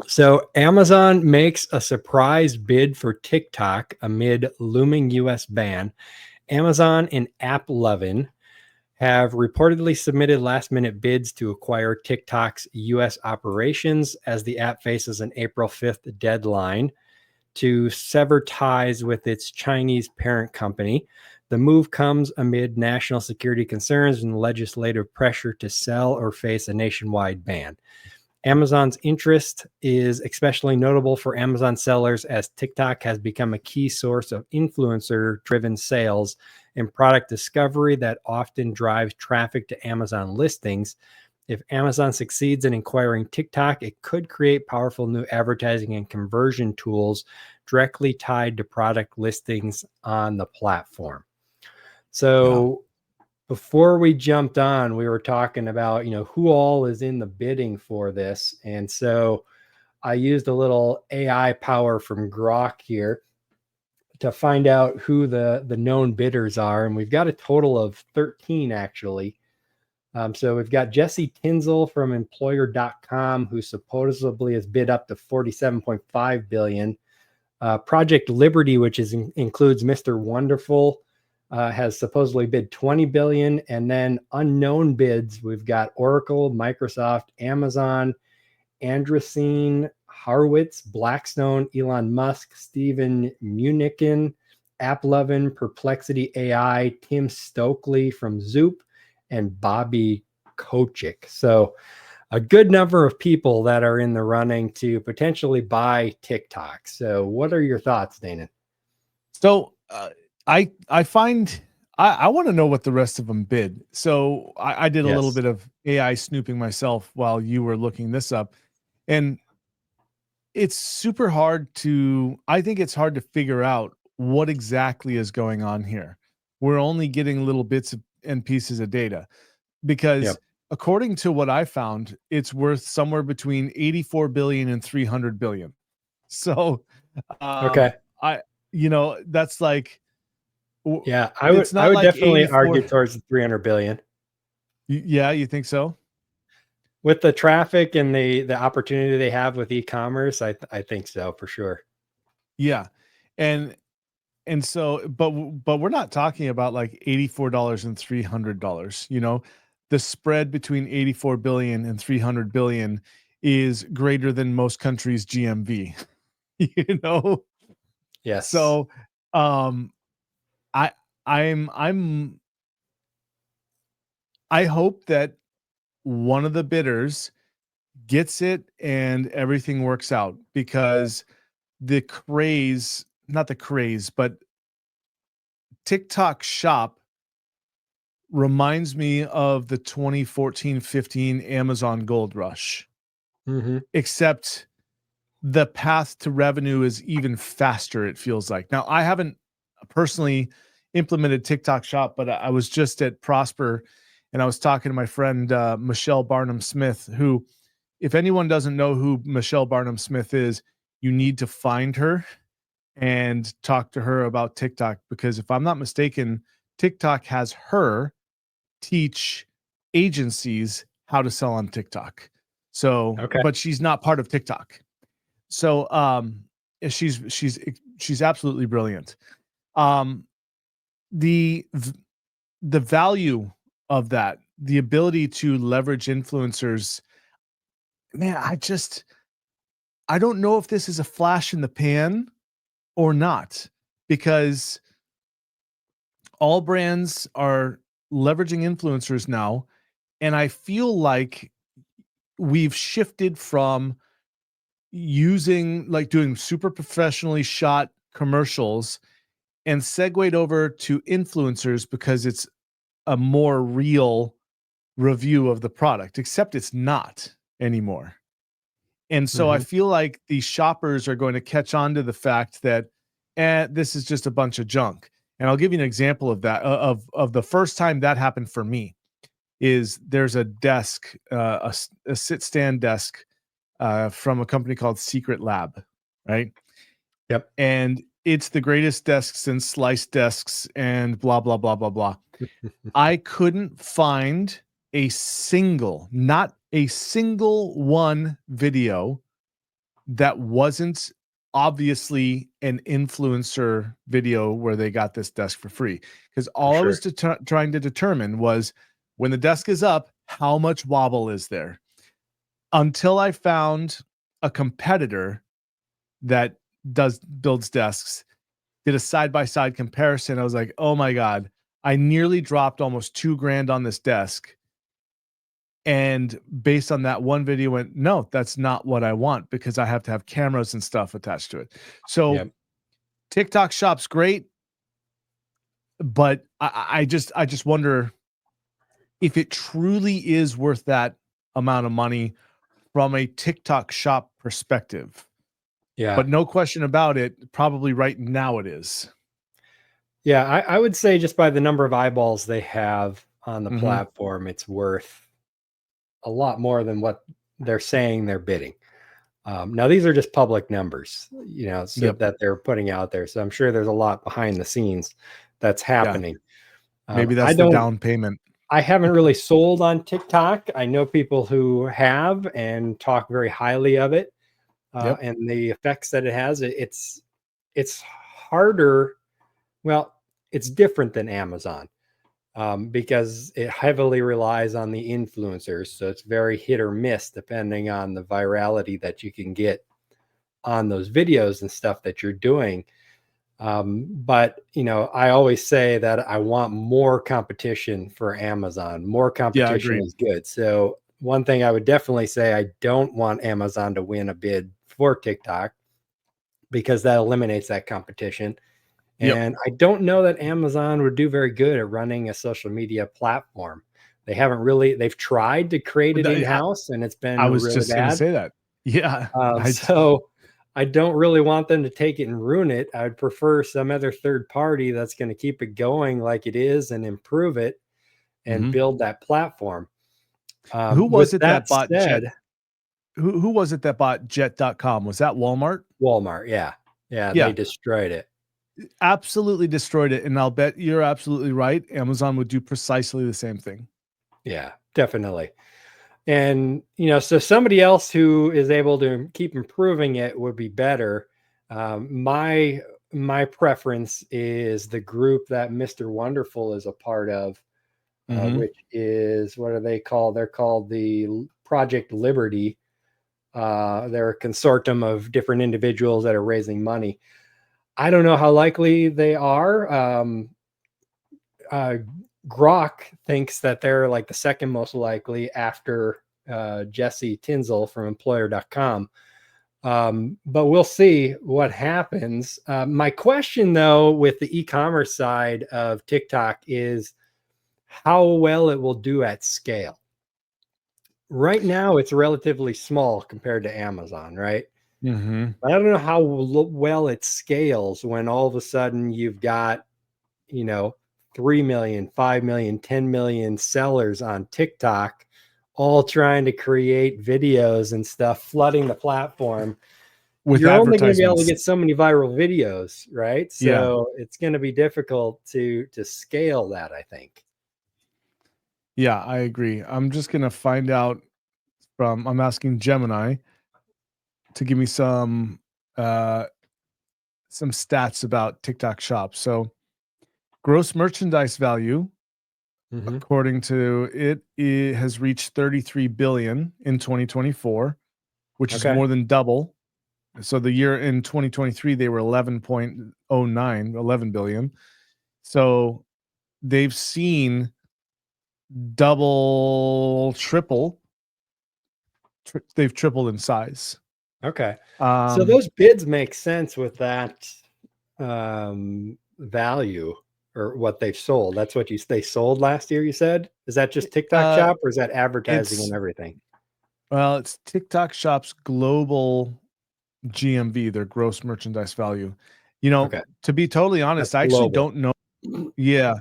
So Amazon makes a surprise bid for TikTok amid looming US ban. Amazon and AppLovin have reportedly submitted last minute bids to acquire TikTok's US operations as the app faces an April 5th deadline to sever ties with its Chinese parent company. The move comes amid national security concerns and legislative pressure to sell or face a nationwide ban. Amazon's interest is especially notable for Amazon sellers as TikTok has become a key source of influencer driven sales and product discovery that often drives traffic to Amazon listings. If Amazon succeeds in acquiring TikTok, it could create powerful new advertising and conversion tools directly tied to product listings on the platform. Yeah. So, before we jumped on, we were talking about, who all is in the bidding for this. And so I used a little AI power from Grok here to find out who the known bidders are. And we've got a total of 13 actually. So we've got Jesse Tinzel from employer.com, who supposedly has bid up to 47.5 billion. Project Liberty, which includes Mr. Wonderful, has supposedly bid 20 billion. And then unknown bids, we've got Oracle, Microsoft, Amazon, Andreessen Horowitz, Blackstone, Elon Musk, Stephen Munichen, AppLovin, Perplexity AI, Tim Stokely from Zoop, and Bobby Kochik. So a good number of people that are in the running to potentially buy TikTok. So what are your thoughts, Dana? So I find I want to know what the rest of them bid. So I did a little Yes. bit of AI snooping myself while you were looking this up, and it's super hard to. I think it's hard to figure out what exactly is going on here. We're only getting little bits and pieces of data because Yep. according to what I found, it's worth somewhere between 84 billion and 300 billion. So Okay. I that's like Yeah, it's I not would like definitely 84. argue towards the 300 billion. Yeah, you think so? With the traffic and the opportunity they have with e-commerce, I think so for sure. Yeah. And so but we're not talking about like $84 and $300, you know. The spread between 84 billion and 300 billion is greater than most countries' GMV, you know? Yes. So, um I I'm I hope that one of the bidders gets it and everything works out because the craze, not the craze, but TikTok Shop reminds me of the 2014-15 Amazon Gold Rush, Mm-hmm. except the path to revenue is even faster, it feels like. Now, I haven't personally implemented TikTok Shop, but I was just at Prosper and I was talking to my friend Michelle Barnum Smith, who, if anyone doesn't know who Michelle Barnum Smith is, you need to find her and talk to her about TikTok because if I'm not mistaken, TikTok has her teach agencies how to sell on TikTok. So, Okay. but she's not part of TikTok. So, she's absolutely brilliant. Um, the the value of that, the ability to leverage influencers, man, I don't know if this is a flash in the pan or not because all brands are leveraging influencers now. And I feel like we've shifted from using like doing super professionally shot commercials and segued over to influencers because it's a more real review of the product, except it's not anymore. And so I Mm-hmm. feel like the shoppers are going to catch on to the fact that this is just a bunch of junk. And I'll give you an example of that of the first time that happened for me is there's a desk, a sit stand desk from a company called Secret Lab, right? Yep. And it's the greatest desk since sliced desks and blah blah blah blah blah. I couldn't find not a single one video that wasn't obviously an influencer video where they got this desk for free. Because For all I was sure. trying to determine was, when the desk is up, how much wobble is there? Until I found a competitor that builds desks, did a side-by-side comparison. I was like, oh my God, I nearly dropped almost $2,000 on this desk. And based on that one video, went, no, that's not what I want, because I have to have cameras and stuff attached to it. So Yep. TikTok Shop's great, but I just wonder if it truly is worth that amount of money from a TikTok Shop perspective. Yeah. But no question about it, probably right now it is. Yeah. I would say just by the number of eyeballs they have on the Mhm. platform, it's worth a lot more than what they're saying they're bidding. Now, these are just public numbers, so Yep. that they're putting out there. So I'm sure there's a lot behind the scenes that's Yeah. happening. Maybe I that's the don't, down payment. I haven't really sold on TikTok. I know people who have and talk very highly of it, Yep. and the effects that it has. It's harder. Well, it's different than Amazon, because it heavily relies on the influencers. So it's very hit or miss depending on the virality that you can get on those videos and stuff that you're doing. But I always say that I want more competition for Amazon. More Yeah, competition agreed. is good. So one thing I would definitely say, I don't want Amazon to win a bid for TikTok, because that eliminates that competition. Yep. And I don't know that Amazon would do very good at running a social media platform. They've tried to create it I in-house and it's I been was really just gonna bad. say that. Yeah. I So I don't really want them to take it and ruin it. I'd prefer some other third party that's going to keep it going like it is and improve it and Mhm. build that platform. Who With was it that that bought Jet? said, Who was it that bought Jet.com? Was that Walmart? Walmart, yeah, yeah, they Yeah, destroyed it. absolutely destroyed it, and I'll bet you're absolutely right. Amazon would do precisely the same thing. Yeah, definitely. And so somebody else who is able to keep improving it would be better. My preference is the group that Mr. Wonderful is a part of, Mhm. which is, what are they called? They're called the Project Liberty. They're a consortium of different individuals that are raising money. I don't know how likely they are. Uh, Grok thinks that they're like the second most likely after Jesse Tinzel from employer.com. But we'll see what happens. My question, though, with the e-commerce side of TikTok is how well it will do at scale. Right now, it's relatively small compared to Amazon, right? Mhm. But I don't know how well it scales when all of a sudden you've got, you know, 3 million, 5 million, 10 million sellers on TikTok, all trying to create videos and stuff, flooding the platform. With You're only going to be able to advertisements. get so many viral videos, right? Yeah. So it's going to be difficult to scale that, I think. Yeah, I agree. I'm just gonna find out I'm asking Gemini to give me uh some stats about TikTok Shop. So, gross merchandise value, Hmm. according to it has reached 33 billion in 2024, which is Okay. more than double. So the year in 2023 they were 11 billion. So they've seen double, triple, they've tripled in size. Okay. So Um those bids make sense with that value or what they've sold. That's what they sold last year, you said? Is that just TikTok uh shop or is that advertising it's and everything? it's TikTok Shop's global GMV, their gross merchandise value. Okay. To be totally That's honest, I actually global. don't know. Yeah.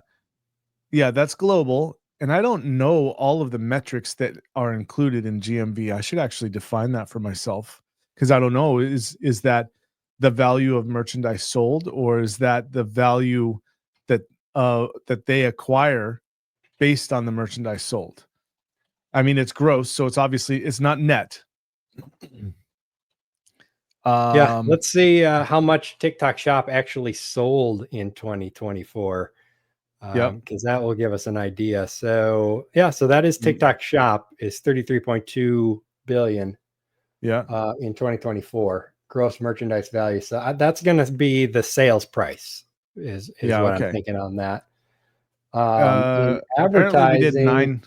Yeah, that's global. And I don't know all of the metrics that are included in GMV. I should actually define that for myself, because I don't know. Is that the value of merchandise sold, or is that the value that that they acquire based on the merchandise sold? I mean, it's gross, so it's obviously it's not net. Yeah, Um, let's see how much TikTok Shop actually sold in 2024, yep. because that will give us an idea. So yeah, so that is y- TikTok Shop is 33.2 billion Yeah. in 2024 gross merchandise value. So that's going to be the sales price is Yeah. what I'm Okay. thinking on that. In Apparently we did advertising,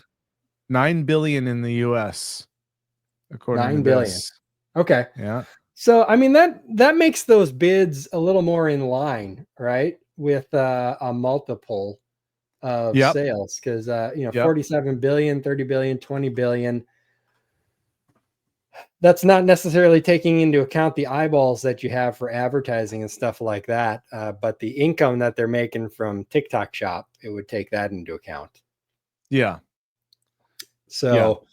9 billion in the US according to 9 billion. this. Okay. Yeah. So I mean that makes those bids a little more in line, right? With a multiple of Yep. sales because Yep. 47 billion, 30 billion, 20 billion. That's not necessarily taking into account the eyeballs that you have for advertising and stuff like that, but the income that they're making from TikTok Shop, it would take that into account. Yeah. Yeah. So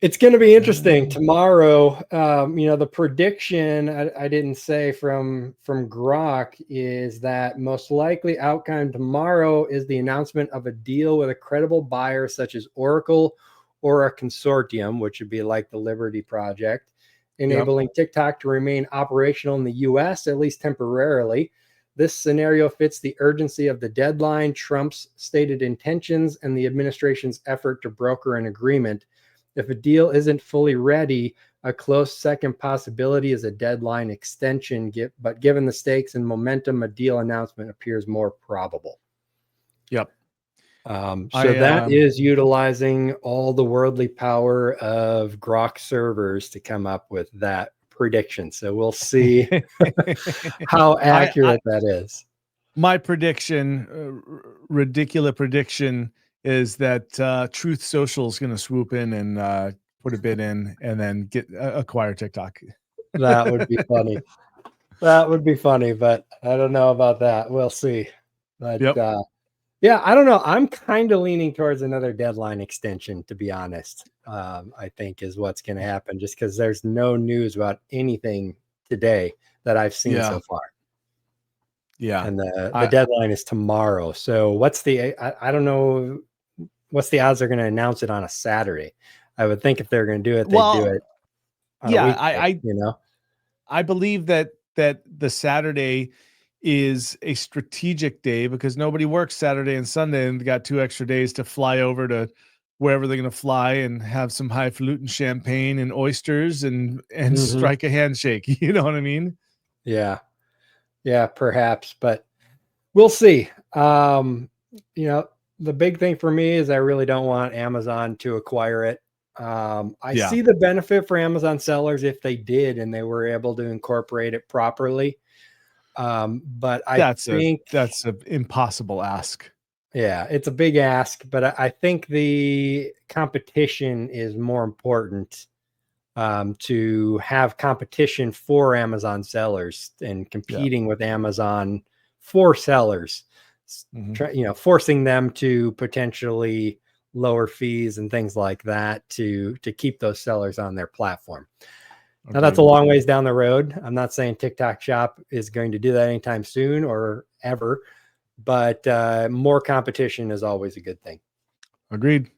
it's going to be interesting Uh, tomorrow. The prediction I didn't say from Grok is that most likely outcome tomorrow is the announcement of a deal with a credible buyer such as Oracle or a consortium, which would be like the Liberty Project, Yep. enabling TikTok to remain operational in the U.S. at least temporarily. This scenario fits the urgency of the deadline, Trump's stated intentions, and the administration's effort to broker an agreement. If a deal isn't fully ready, a close second possibility is a deadline extension, but given the stakes and momentum, a deal announcement appears more probable. Yep. So I that is utilizing all the worldly power of Grok servers to come up with that prediction. So we'll see how I accurate that is. my prediction, ridiculous prediction, is that Truth Social is going to swoop in and put a bid in, and then get acquire TikTok. That would be funny. That would be funny, but I don't know about that. We'll see. But Yep. yeah, I don't know. I'm kind of leaning towards another deadline extension, to be honest. I think is what's going to happen, just because there's no news about anything today that I've seen Yeah. so far, Yeah. and the I deadline is tomorrow. So I don't know what's the odds they're going to announce it on a Saturday. I would think if they're going to do it, they'd do well, it on a yeah. weekday. I believe that the Saturday is a strategic day because nobody works Saturday and Sunday and got 2 extra days to fly over to wherever they're gonna fly and have some highfalutin champagne and oysters and Hmm. strike a handshake. You know what I mean? Yeah, yeah, perhaps, but we'll see. You know, the big thing for me is I really don't want Amazon to acquire it. I Yeah. see the benefit for Amazon sellers if they did and they were able to incorporate it properly. But I think, That's a impossible ask. yeah, it's a big ask, but I think the competition is more important, to have competition for Amazon sellers and Yeah. competing with Amazon for sellers, Mhm. forcing them to potentially lower fees and things like that to keep those sellers on their platform. Now that's a Agreed. long ways down the road. I'm not saying TikTok Shop is going to do that anytime soon or ever, but more competition is always a good thing. Agreed.